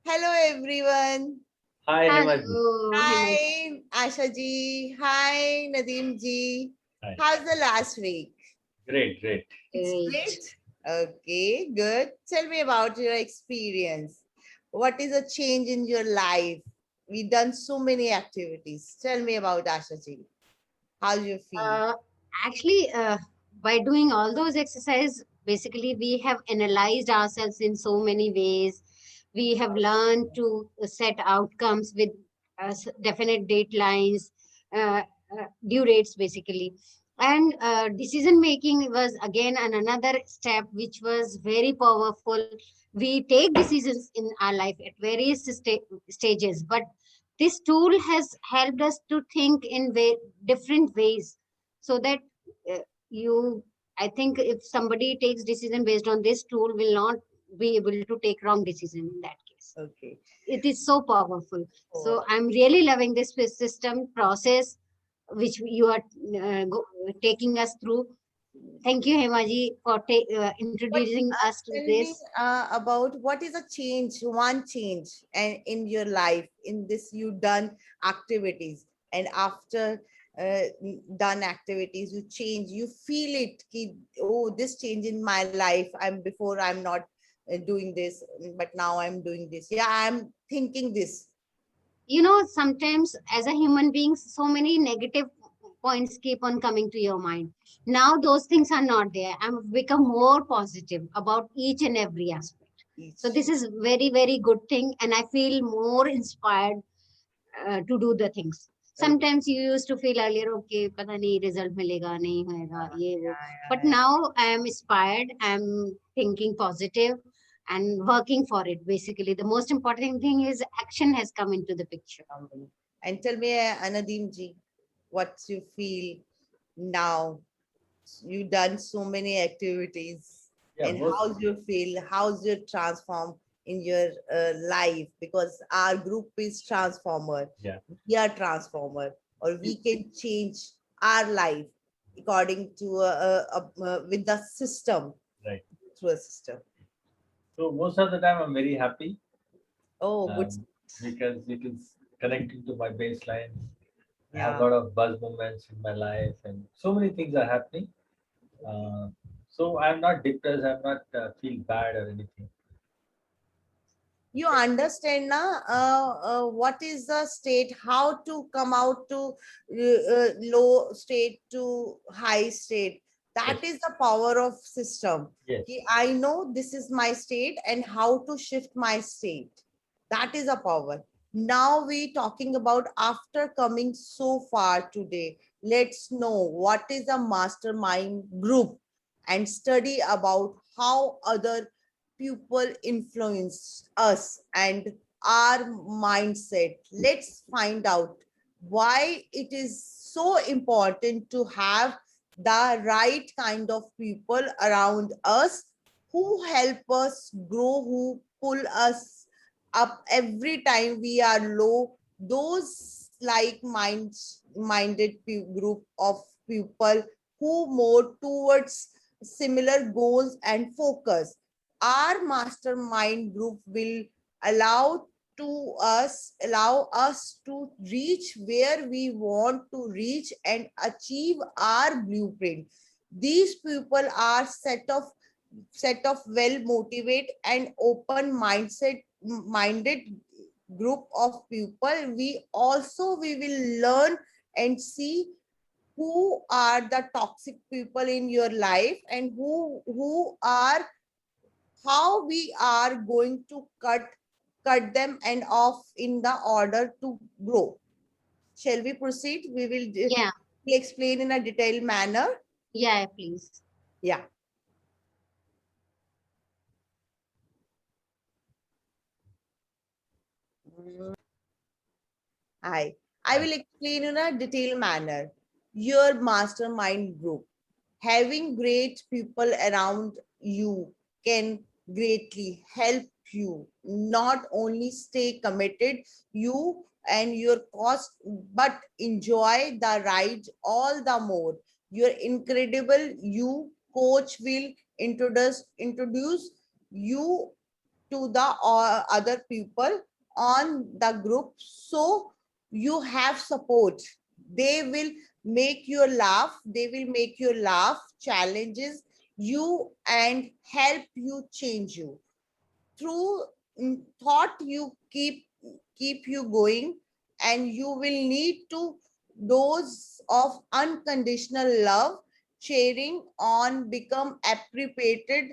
Hello everyone. Hi, Himaji. Hello, Hemant. Hi Asha ji. Hi Nadeem ji. Hi. How's the last week? Great, great. It's Great. great. Okay, good. Tell me about your experience. What is a change in your life? We've done so many activities. Tell me about Asha ji. How you feel? Uh, actually, by doing all those exercises, basically we have analyzed ourselves in so many ways. We have learned to set outcomes with definite deadlines, due dates, basically. And decision making was again another step which was very powerful. We take decisions in our life at various stages, but this tool has helped us to think in different ways, so that uh, you I think if somebody takes decision based on this tool will not be able to take wrong decision in that case. Okay. It is so powerful. Oh, So I'm really loving this system process which you are taking us through. Thank you, Hemaji, for but introducing us to tell me this. about what is a change, one change, and in your life in this you done activities, and after done activities you change, you feel it ki, oh, this change in my life. I'm not doing this, but now I'm doing this. Yeah, I'm thinking this. Sometimes as a human being, so many negative points keep on coming to your mind. Now those things are not there. I've become more positive about each and every aspect. So Each. this is very, very good thing, and I feel more inspired to do the things. Okay. Sometimes you used to feel earlier, okay, pata nahi result milega, nahi hoega, Yeah, ye wo. yeah, But yeah, now I am inspired. I'm thinking positive and working for it. Basically, the most important thing is action has come into the picture. yeah. And tell me, Anadim ji, what you feel now. You done so many activities, Yeah, and most. how's you feel? How's you transform in your life? Because our group is transformer. Yeah, We are transformer, or we y- can change our life according to with the system, right. through a system. So most of the time, I'm very happy Oh, good. um, because it is connecting to my baseline. I have a Yeah. lot of buzz moments in my life, and so many things are happening. Uh, so I'm not depressed. I'm not feel bad or anything. You understand now what is the state, how to come out to low state to high state. Yes, That is the power of system. yes, I know this is my state and how to shift my state. That is a power. Now we talking about, after coming so far today, let's know what is a mastermind group and study about how other people influence us and our mindset. Let's find out why it is so important to have the right kind of people around us who help us grow, who pull us up every time we are low. Those like minded group of people who more towards similar goals and focus. Our mastermind group will allow allow us to reach where we want to reach and achieve our blueprint. These people are set of well motivated and open minded group of people. We will learn and see who are the toxic people in your life, and who are, how we are going to cut them and off in the order to grow. Shall we proceed? We will Yeah, explain in a detailed manner. yeah, please. Yeah. I right. will explain in a detailed manner. Your mastermind group, having great people around you, can greatly help you not only stay committed, you and your cost, but enjoy the ride all the more. Your incredible you coach will introduce you to the other people on the group, so you have support. They will make you laugh, they will make you laugh, challenges you and help you change you through thought. You keep you going, and you will need to dose of unconditional love, sharing on become appreciated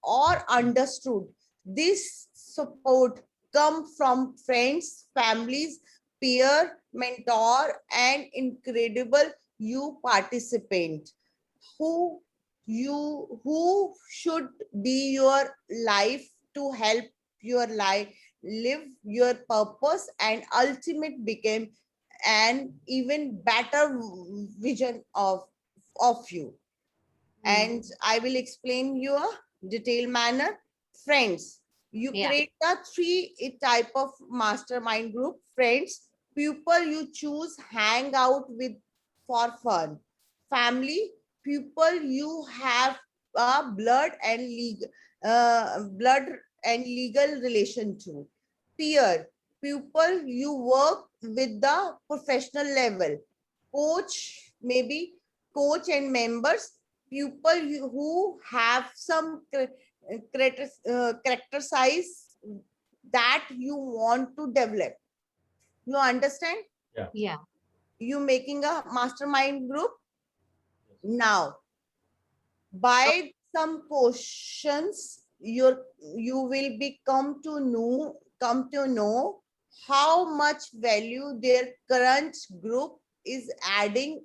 or understood. This support come from friends, families, peer, mentor, and incredible you participant who who should be your life to help your life live your purpose and ultimate become an even better vision of you. And I will explain you a detailed manner. Friends, you Yeah. create a three type of mastermind group. Friends, people you choose hang out with for fun. Family, people you have a blood and legal relation to. Peer, people you work with the professional level. Coach, maybe coach and members, people who have some character size that you want to develop. You understand? Yeah. You making a mastermind group now. By some questions, you will become to know how much value their current group is adding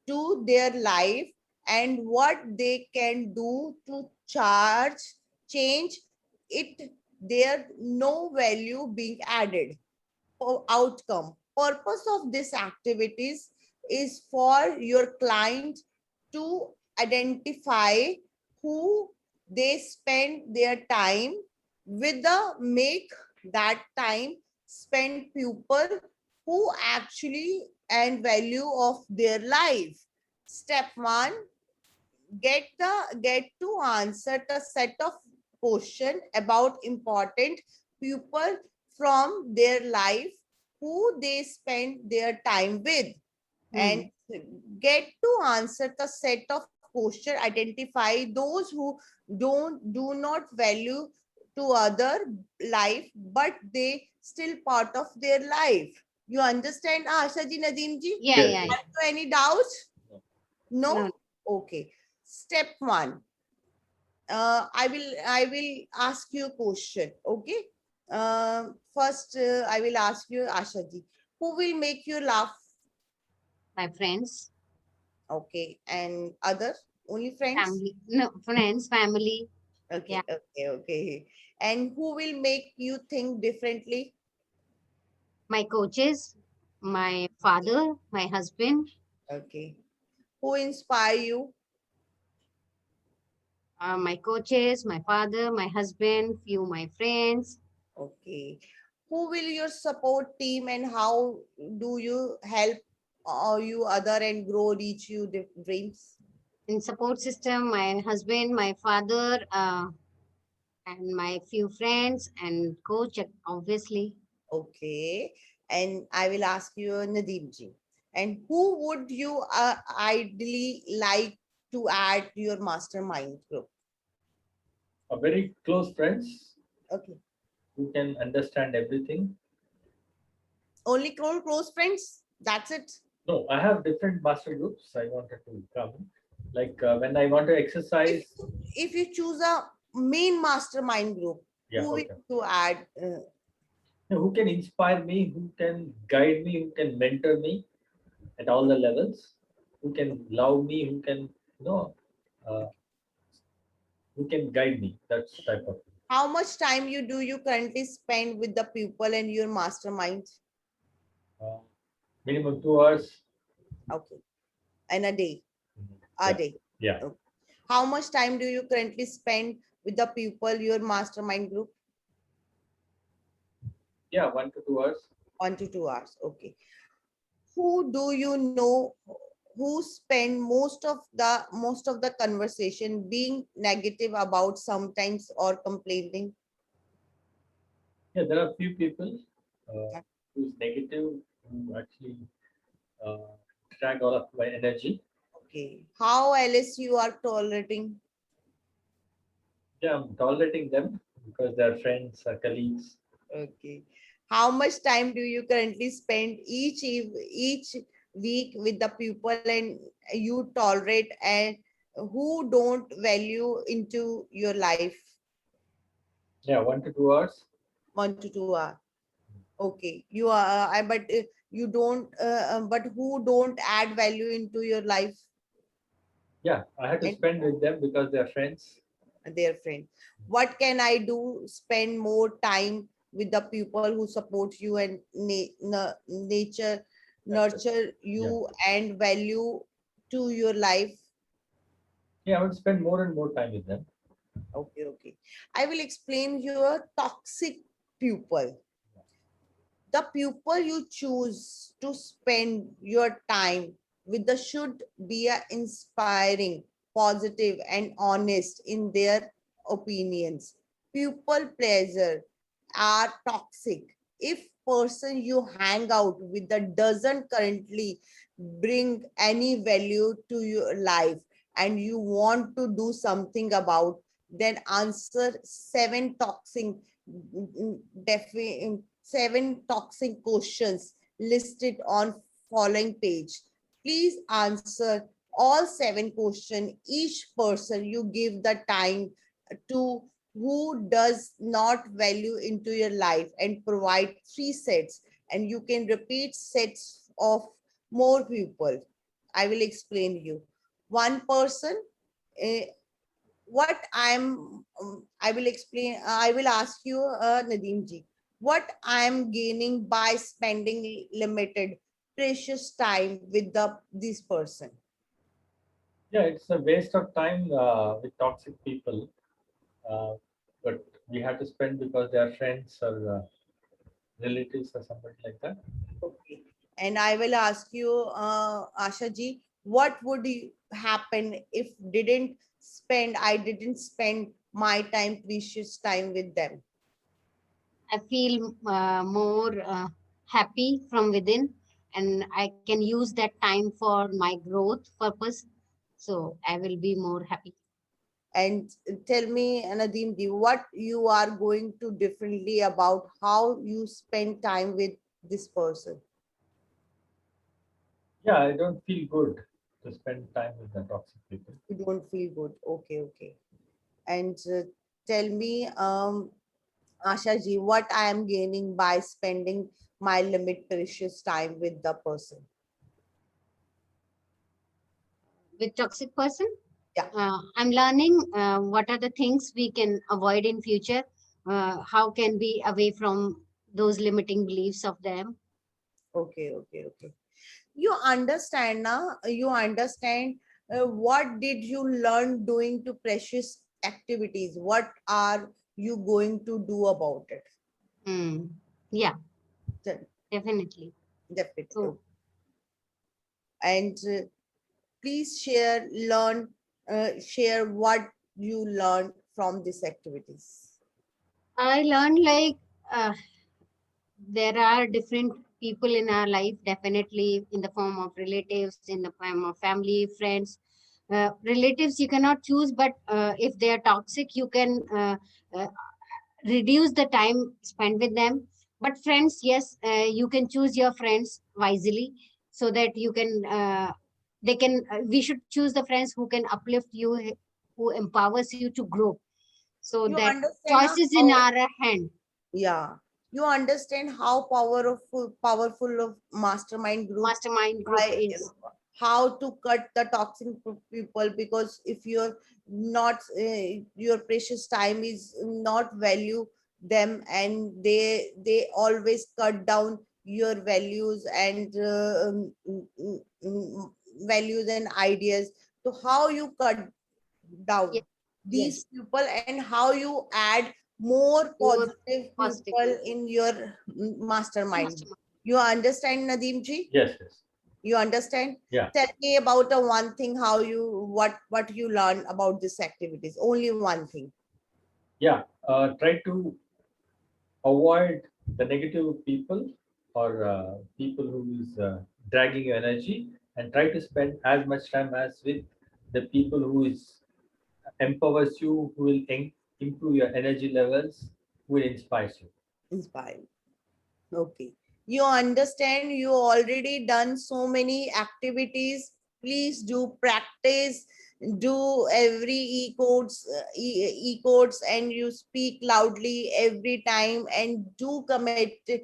to their life, and what they can do to charge change it. There no value being added for outcome. Purpose of this activities is for your client to identify who they spend their time with, the make that time spend people who actually and value of their life. Step one, get to answer the set of question about important people from their life who they spend their time with, and get to answer the set of question, identify those who do not value to other life, but they still part of their life. You understand, Asha ji, Nadeem ji? Yeah. Yes, Yeah. yes. Have any doubts? No. No. Okay. Step one, I will ask you a question. Okay. First, I will ask you, Asha ji, who will make you laugh? My friends, Okay, and other only friends? family. No, friends, family. Yeah. Okay. And who will make you think differently? My coaches, my father, my husband, Okay. Who inspire you? my coaches, my father, my husband, few my friends. Okay. Who will your support team, and how do you help you other and grow, reach you dreams? In support system, my husband, my father, and my few friends and coach, obviously. Okay. And I will ask you, Nadeem ji. And who would you ideally like to add to your mastermind group? A very close friends Okay. who can understand everything. Only close friends? That's it? No, I have different master groups. I wanted to come. Like when I want to exercise, If you choose a main mastermind group, yeah, who will okay. you add? Who can inspire me, who can guide me, who can mentor me at all the levels, who can love me, who can, uh, who can guide me. That's type of How much time you currently spend with the people and your mastermind? uh, minimum 2 hours. Okay. And a day. A Yeah, day. yeah, Okay. How much time do you currently spend with the people, your mastermind group? yeah, 1 to 2 hours. 1 to 2 hours. Okay. Who do you know? who spend most of the conversation being negative about sometimes or complaining? Yeah, there are few people who's negative, who actually uh, drag all of my energy. Okay. How else you are tolerating? Yeah, I'm tolerating them because they're friends or colleagues. Okay. How much time do you currently spend each week with the people and you tolerate and who don't value into your life? Yeah, 1 to 2 hours. 1 to 2 hours. Okay. You are, but you don't, but who don't add value into your life Yeah, I had to and spend with them because they're friends. their friend? What can I do? Spend more time with the people who support you and nature, That's it. nurture Yeah. you and value to your life. Yeah, I would spend more and more time with them. Okay, okay. I will explain your toxic pupil. The pupil you choose to spend your time with the should be a inspiring, positive, and honest in their opinions. Pupil pleasure are toxic. If person you hang out with that doesn't currently bring any value to your life and you want to do something about, then answer seven toxic questions listed on following page. Please answer all seven questions. Each person you give the time to who does not value into your life and provide three sets, and you can repeat sets of more people. I will explain you. One person, eh, what I will explain, I will ask you, Nadeem ji, what I am gaining by spending limited precious time with this person. Yeah, it's a waste of time with toxic people, uh, but we have to spend because they are friends or relatives or somebody like that. Okay. And I will ask you, Asha ji, what would happen if I didn't spend my time, precious time with them? I feel more happy from within, and I can use that time for my growth purpose, so I will be more happy. And tell me, Nadeem ji, what you are going to differently about how you spend time with this person. Yeah, I don't feel good to spend time with the toxic people. You don't feel good. Okay, okay. And tell me, Asha ji, what I am gaining by spending my limit precious time with the person. With toxic person, Yeah. I'm learning what are the things we can avoid in future, how can we away from those limiting beliefs of them. Okay, okay, okay. You understand now? You understand what did you learn doing to precious activities? What are you going to do about it? Hmm. Yeah, De- definitely. Definitely. So Okay. And please share what you learned from these activities. I learned like uh, there are different people in our life, definitely in the form of relatives, in the form of family, friends. Relatives you cannot choose, but if they are toxic, you can uh, reduce the time spent with them. But friends, yes, you can choose your friends wisely, so that you can they can we should choose the friends who can uplift you, who empowers you to grow, so You that understand choice is in how, our hand. yeah, you understand how powerful of mastermind group, Mastermind group why, is. how to cut the toxic people, because if you're not your precious time is not value them, and they always cut down your values and values and ideas. So how you cut down Yes, these yes, people and how you add more more positive positive people in your mastermind. mastermind. You understand, Nadeem ji? Yes, yes. You understand? Yeah. Tell me about the one thing, how you, what you learn about these activities. Only one thing. Yeah, try to avoid the negative people or people who is dragging your energy, and try to spend as much time as with the people who is empowers you, who will improve your energy levels, who will inspire you. Inspired. Okay. You understand, you already done so many activities. Please do practice, do every e-codes, and you speak loudly every time, and do committed.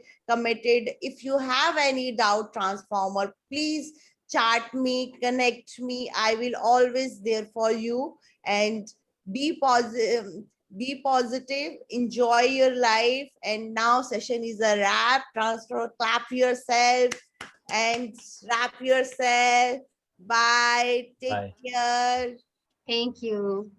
If you have any doubt, transformer, please chat me, connect me. I will always there for you. And be positive, be positive, enjoy your life. And now session is a wrap. Transfer, clap yourself and wrap yourself. Bye, take Bye. care. Thank you.